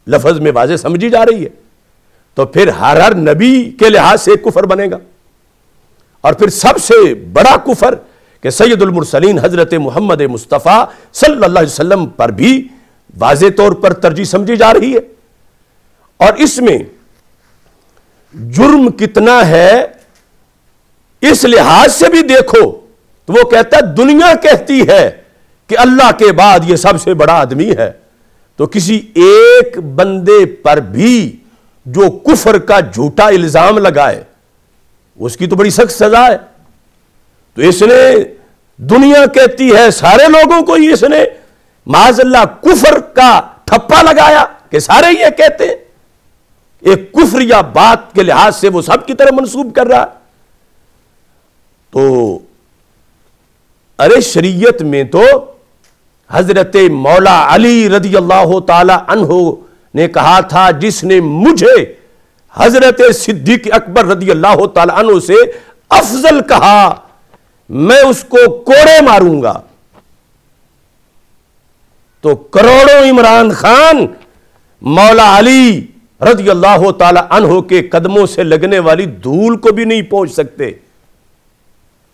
لفظ میں واضح سمجھی جا رہی ہے. تو پھر ہر نبی کے لحاظ سے کفر بنے گا. اور پھر سب سے بڑا کفر کہ سید المرسلین حضرت محمد مصطفیٰ صلی اللہ علیہ وسلم پر بھی واضح طور پر ترجیح سمجھی جا رہی ہے. اور اس میں جرم کتنا ہے اس لحاظ سے بھی دیکھو تو وہ کہتا ہے دنیا کہتی ہے کہ اللہ کے بعد یہ سب سے بڑا آدمی ہے، تو کسی ایک بندے پر بھی جو کفر کا جھوٹا الزام لگائے اس کی تو بڑی سخت سزا ہے. تو اس نے دنیا کہتی ہے سارے لوگوں کو ہی اس نے معاذ اللہ کفر کا ٹھپا لگایا کہ سارے یہ کہتے ہیں. ایک کفر یا بات کے لحاظ سے وہ سب کی طرح منسوب کر رہا. تو ارے شریعت میں تو حضرت مولا علی رضی اللہ تعالی عنہ نے کہا تھا جس نے مجھے حضرت صدیق اکبر رضی اللہ تعالی عنہ سے افضل کہا میں اس کو کوڑے ماروں گا. تو کروڑوں عمران خان مولا علی رضی اللہ تعالی عنہ کے قدموں سے لگنے والی دھول کو بھی نہیں پہنچ سکتے.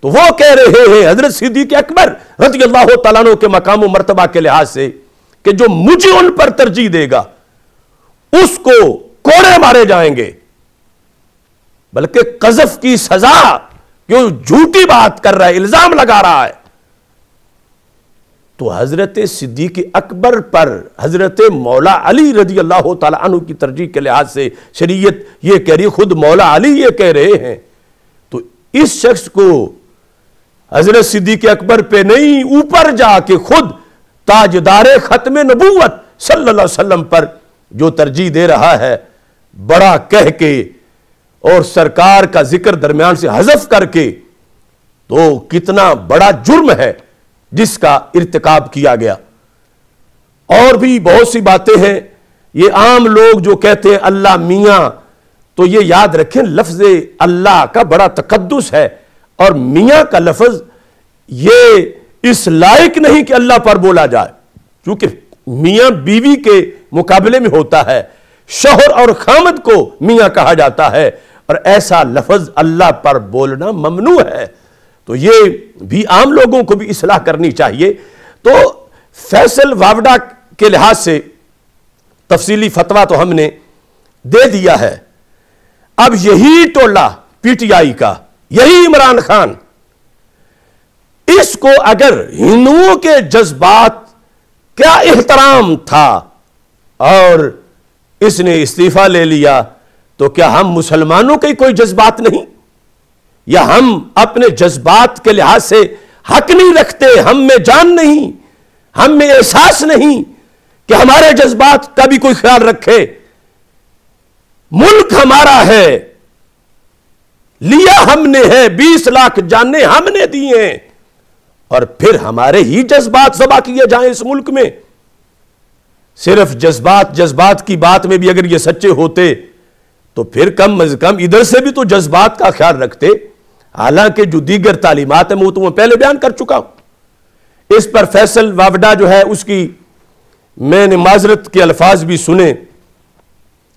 تو وہ کہہ رہے ہیں حضرت صدیق اکبر رضی اللہ تعالیٰ عنہ کے مقام و مرتبہ کے لحاظ سے کہ جو مجھے ان پر ترجیح دے گا اس کو کوڑے مارے جائیں گے، بلکہ قذف کی سزا کیوں جھوٹی بات کر رہا ہے، الزام لگا رہا ہے. تو حضرت صدیق اکبر پر حضرت مولا علی رضی اللہ تعالیٰ عنہ کی ترجیح کے لحاظ سے شریعت یہ کہہ رہی ہے، خود مولا علی یہ کہہ رہے ہیں، تو اس شخص کو حضرت صدیق اکبر پہ نہیں، اوپر جا کے خود تاجدار ختم نبوت صلی اللہ علیہ وسلم پر جو ترجیح دے رہا ہے، بڑا کہہ کے اور سرکار کا ذکر درمیان سے حذف کر کے، تو کتنا بڑا جرم ہے جس کا ارتکاب کیا گیا۔ اور بھی بہت سی باتیں ہیں۔ یہ عام لوگ جو کہتے ہیں اللہ میاں، تو یہ یاد رکھیں لفظ اللہ کا بڑا تقدس ہے، اور میاں کا لفظ یہ اس لائق نہیں کہ اللہ پر بولا جائے، کیونکہ میاں بیوی کے مقابلے میں ہوتا ہے، شوہر اور خامد کو میاں کہا جاتا ہے، اور ایسا لفظ اللہ پر بولنا ممنوع ہے۔ تو یہ بھی عام لوگوں کو بھی اصلاح کرنی چاہیے۔ تو فیصل واوڈا کے لحاظ سے تفصیلی فتویٰ تو ہم نے دے دیا ہے۔ اب یہی ٹولہ پی ٹی آئی کا، یہی عمران خان، اس کو اگر ہندوؤں کے جذبات کیا احترام تھا اور اس نے استعفیٰ لے لیا، تو کیا ہم مسلمانوں کے کوئی جذبات نہیں؟ یا ہم اپنے جذبات کے لحاظ سے حق نہیں رکھتے؟ ہم میں جان نہیں، ہم میں احساس نہیں کہ ہمارے جذبات کا بھی کوئی خیال رکھے؟ ملک ہمارا ہے، لیا ہم نے ہے، 20 لاکھ جانیں ہم نے دیے، اور پھر ہمارے ہی جذبات ذبح کیے جائیں اس ملک میں؟ صرف جذبات کی بات میں بھی اگر یہ سچے ہوتے تو پھر کم از کم ادھر سے بھی تو جذبات کا خیال رکھتے۔ حالانکہ جو دیگر تعلیمات ہیں وہ تو میں پہلے بیان کر چکا ہوں۔ اس پر فیصل واوڈا جو ہے، اس کی میں نے معذرت کے الفاظ بھی سنے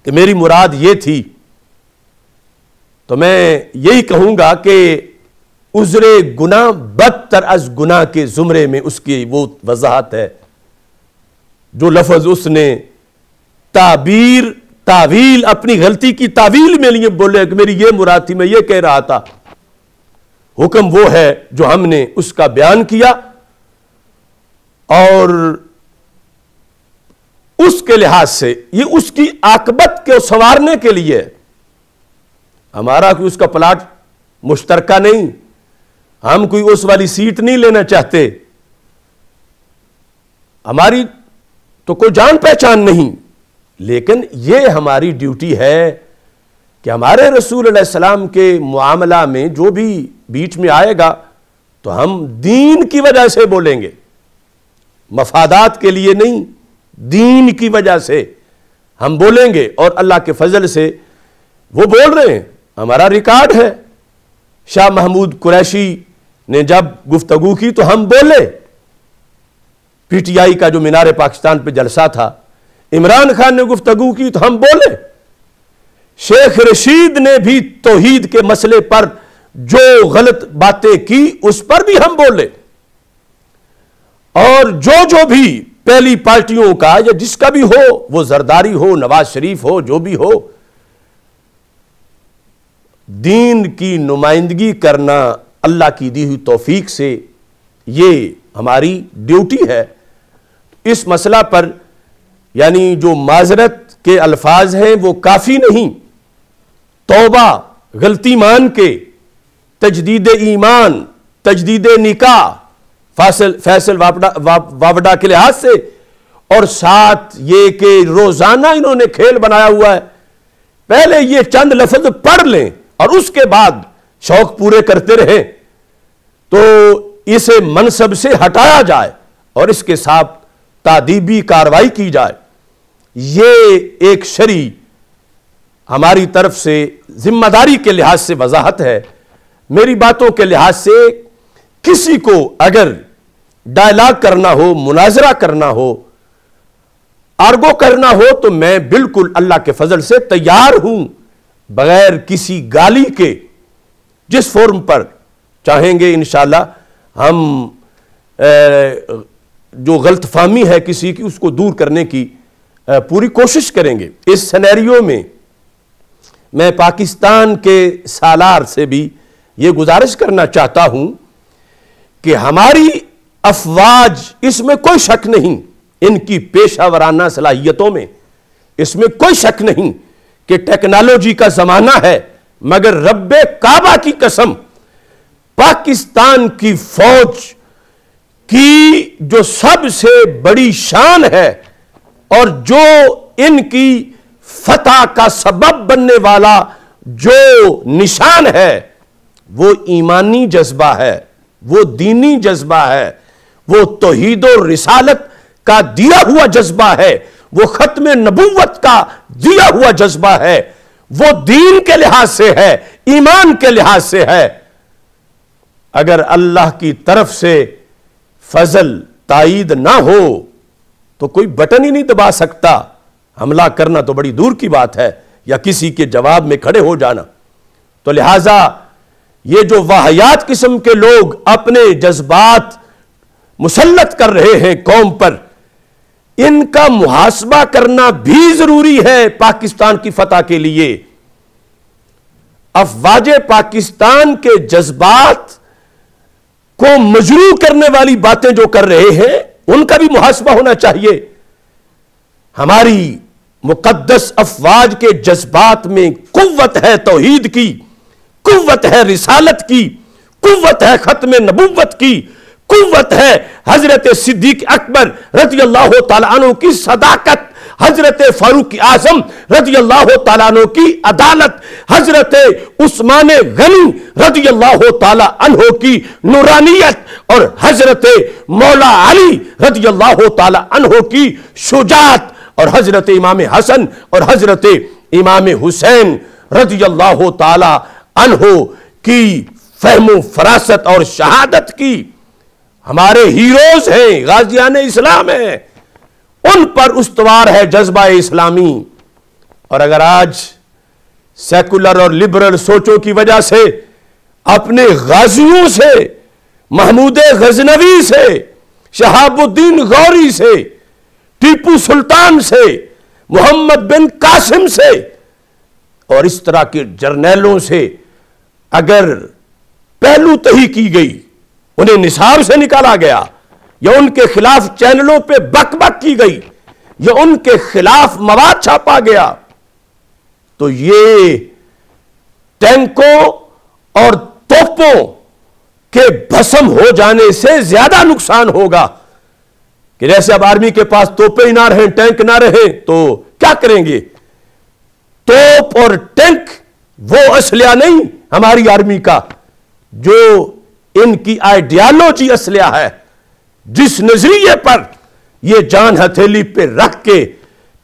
کہ میری مراد یہ تھی، تو میں یہی کہوں گا کہ عذر گناہ بدتر از گناہ کے زمرے میں اس کی وہ وضاحت ہے۔ جو لفظ اس نے تعویل اپنی غلطی کی تعویل میں لیے بولے کہ میری یہ مراد تھی، میں یہ کہہ رہا تھا، حکم وہ ہے جو ہم نے اس کا بیان کیا، اور اس کے لحاظ سے یہ اس کی عاقبت کو سنوارنے کے لیے، ہمارا کوئی اس کا پلاٹ مشترکہ نہیں، ہم کوئی اس والی سیٹ نہیں لینا چاہتے، ہماری تو کوئی جان پہچان نہیں، لیکن یہ ہماری ڈیوٹی ہے کہ ہمارے رسول علیہ السلام کے معاملہ میں جو بھی بیچ میں آئے گا تو ہم دین کی وجہ سے بولیں گے، مفادات کے لیے نہیں، دین کی وجہ سے ہم بولیں گے، اور اللہ کے فضل سے وہ بول رہے ہیں، ہمارا ریکارڈ ہے۔ شاہ محمود قریشی نے جب گفتگو کی تو ہم بولے، پی ٹی آئی کا جو مینار پاکستان پہ جلسہ تھا، عمران خان نے گفتگو کی تو ہم بولے، شیخ رشید نے بھی توحید کے مسئلے پر جو غلط باتیں کی اس پر بھی ہم بولے، اور جو بھی پہلی پارٹیوں کا یا جس کا بھی ہو، وہ زرداری ہو، نواز شریف ہو، جو بھی ہو، دین کی نمائندگی کرنا اللہ کی دی ہوئی توفیق سے یہ ہماری ڈیوٹی ہے۔ اس مسئلہ پر یعنی جو معذرت کے الفاظ ہیں وہ کافی نہیں، توبہ، غلطی مان کے، تجدید ایمان، تجدید نکاح فیصل واوڈا کے لحاظ سے، اور ساتھ یہ کہ روزانہ انہوں نے کھیل بنایا ہوا ہے، پہلے یہ چند لفظ پڑھ لیں اور اس کے بعد شوق پورے کرتے رہیں تو اسے منصب سے ہٹایا جائے اور اس کے ساتھ تادیبی کاروائی کی جائے۔ یہ ایک شرعی ہماری طرف سے ذمہ داری کے لحاظ سے وضاحت ہے۔ میری باتوں کے لحاظ سے کسی کو اگر ڈائلاگ کرنا ہو، مناظرہ کرنا ہو، آرگو کرنا ہو تو میں بالکل اللہ کے فضل سے تیار ہوں، بغیر کسی گالی کے، جس فورم پر چاہیں گے انشاءاللہ ہم جو غلط فہمی ہے کسی کی اس کو دور کرنے کی پوری کوشش کریں گے۔ اس سینیریو میں میں پاکستان کے سالار سے بھی یہ گزارش کرنا چاہتا ہوں کہ ہماری افواج، اس میں کوئی شک نہیں ان کی پیشہ ورانہ صلاحیتوں میں، اس میں کوئی شک نہیں کہ ٹیکنالوجی کا زمانہ ہے، مگر رب کعبہ کی قسم پاکستان کی فوج کی جو سب سے بڑی شان ہے اور جو ان کی فتح کا سبب بننے والا جو نشان ہے، وہ ایمانی جذبہ ہے، وہ دینی جذبہ ہے، وہ توحید و رسالت کا دیا ہوا جذبہ ہے، وہ ختم نبوت کا دیا ہوا جذبہ ہے، وہ دین کے لحاظ سے ہے، ایمان کے لحاظ سے ہے۔ اگر اللہ کی طرف سے فضل تائید نہ ہو تو کوئی بٹن ہی نہیں دبا سکتا۔ حملہ کرنا تو بڑی دور کی بات ہے، یا کسی کے جواب میں کھڑے ہو جانا۔ تو لہٰذا یہ جو واہیات قسم کے لوگ اپنے جذبات مسلط کر رہے ہیں قوم پر، ان کا محاسبہ کرنا بھی ضروری ہے پاکستان کی فتح کے لیے۔ افواج پاکستان کے جذبات کو مجروح کرنے والی باتیں جو کر رہے ہیں، ان کا بھی محاسبہ ہونا چاہیے۔ ہماری مقدس افواج کے جذبات میں قوت ہے توحید کی، قوت ہے رسالت کی، قوت ہے ختم نبوت کی، قوت ہے حضرت صدیق اکبر رضی اللہ تعالیٰ عنہ کی صداقت، حضرت فاروق اعظم رضی اللہ تعالیٰ عنہ کی عدالت، حضرت عثمان غنی رضی اللہ تعالیٰ عنہ کی نورانیت، اور حضرت مولا علی رضی اللہ تعالیٰ عنہ کی شجاعت، اور حضرت امام حسن اور حضرت امام حسین رضی اللہ تعالیٰ عنہ کی فہم و فراست اور شہادت کی۔ ہمارے ہیروز ہیں، غازیان اسلام ہیں، ان پر استوار ہے جذبہ اسلامی۔ اور اگر آج سیکولر اور لبرل سوچوں کی وجہ سے اپنے غازیوں سے، محمود غزنوی سے، شہاب الدین غوری سے، ٹیپو سلطان سے، محمد بن قاسم سے اور اس طرح کے جرنیلوں سے اگر پہلو تہی کی گئی، انہیں نصاب سے نکالا گیا، یا ان کے خلاف چینلوں پہ بک بک کی گئی، یا ان کے خلاف مواد چھاپا گیا، تو یہ ٹینکوں اور توپوں کے بھسم ہو جانے سے زیادہ نقصان ہوگا۔ کہ جیسے اب آرمی کے پاس توپیں ہی نہ رہیں، ٹینک نہ رہیں تو کیا کریں گے؟ توپ اور ٹینک وہ اسلحہ نہیں ہماری آرمی کا جو ان کی آئیڈیالوجی اسلحہ ہے، جس نظریے پر یہ جان ہتھیلی پہ رکھ کے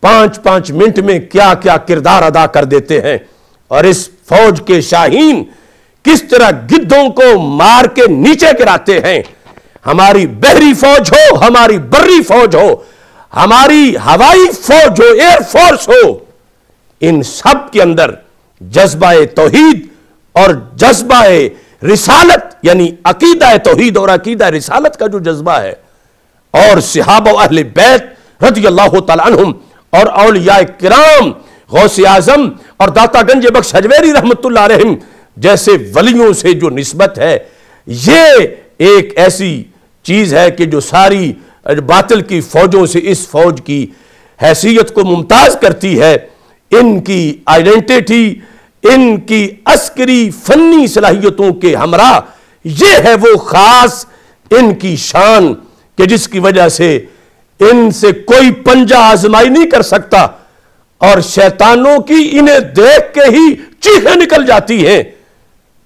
5 منٹ میں کیا کیا کردار ادا کر دیتے ہیں۔ اور اس فوج کے شاہین کس طرح گدھوں کو مار کے نیچے گراتے ہیں۔ ہماری بحری فوج ہو، ہماری بری فوج ہو، ہماری ہوائی فوج ہو، ایئر فورس ہو، ان سب کے اندر جذبہ توحید اور جذبہ رسالت، یعنی عقیدہ توحید اور عقیدہ رسالت کا جو جذبہ ہے، اور صحابہ و اہل بیت رضی اللہ تعالیٰ عنہم اور اولیاء کرام، غوث اعظم اور داتا گنج بخش حجویری رحمت اللہ علیہم جیسے ولیوں سے جو نسبت ہے، یہ ایک ایسی چیز ہے کہ جو ساری باطل کی فوجوں سے اس فوج کی حیثیت کو ممتاز کرتی ہے۔ ان کی آئیڈینٹی، ان کی عسکری فنی صلاحیتوں کے ہمراہ یہ ہے وہ خاص ان کی شان کہ جس کی وجہ سے ان سے کوئی پنجہ آزمائی نہیں کر سکتا، اور شیطانوں کی انہیں دیکھ کے ہی چیخیں نکل جاتی ہیں۔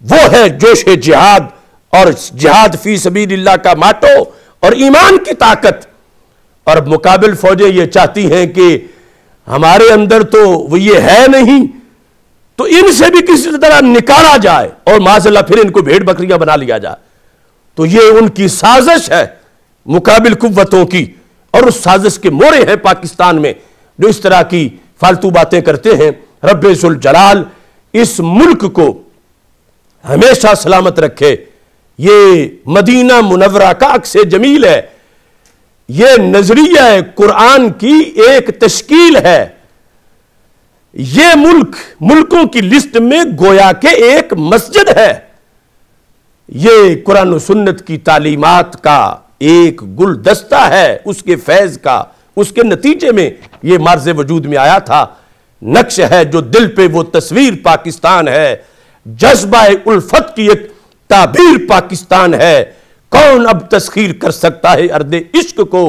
وہ ہے جوش جہاد اور جہاد فی سبیل اللہ کا ماٹو اور ایمان کی طاقت۔ اور مقابل فوجیں یہ چاہتی ہیں کہ ہمارے اندر تو وہ یہ ہے نہیں، تو ان سے بھی کسی طرح نکالا جائے اور معاذاللہ پھر ان کو بھیڑ بکریاں بنا لیا جائے۔ تو یہ ان کی سازش ہے مقابل قوتوں کی، اور اس سازش کے مورے ہیں پاکستان میں جو اس طرح کی فالتو باتیں کرتے ہیں۔ رب ذوالجلال اس ملک کو ہمیشہ سلامت رکھے۔ یہ مدینہ منورہ کا عکس جمیل ہے، یہ نظریہ قرآن کی ایک تشکیل ہے۔ یہ ملک ملکوں کی لسٹ میں گویا کہ ایک مسجد ہے، یہ قرآن و سنت کی تعلیمات کا ایک گلدستہ ہے اس کے فیض کا، اس کے نتیجے میں یہ مرز وجود میں آیا تھا۔ نقش ہے جو دل پہ وہ تصویر پاکستان ہے، جذبہ الفت کی ایک تعبیر پاکستان ہے، کون اب تسخیر کر سکتا ہے ارض عشق کو،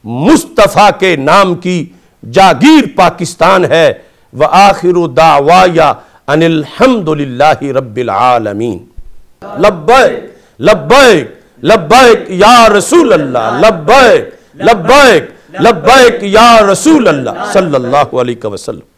مصطفیٰ کے نام کی جاگیر پاکستان ہے، وآخر دعوایا ان الحمد للہ رب العالمین۔ لبیک لبیک لبیک یا رسول اللہ، لبیک لبیک لبیک یا رسول اللہ صلی اللہ علیہ وسلم۔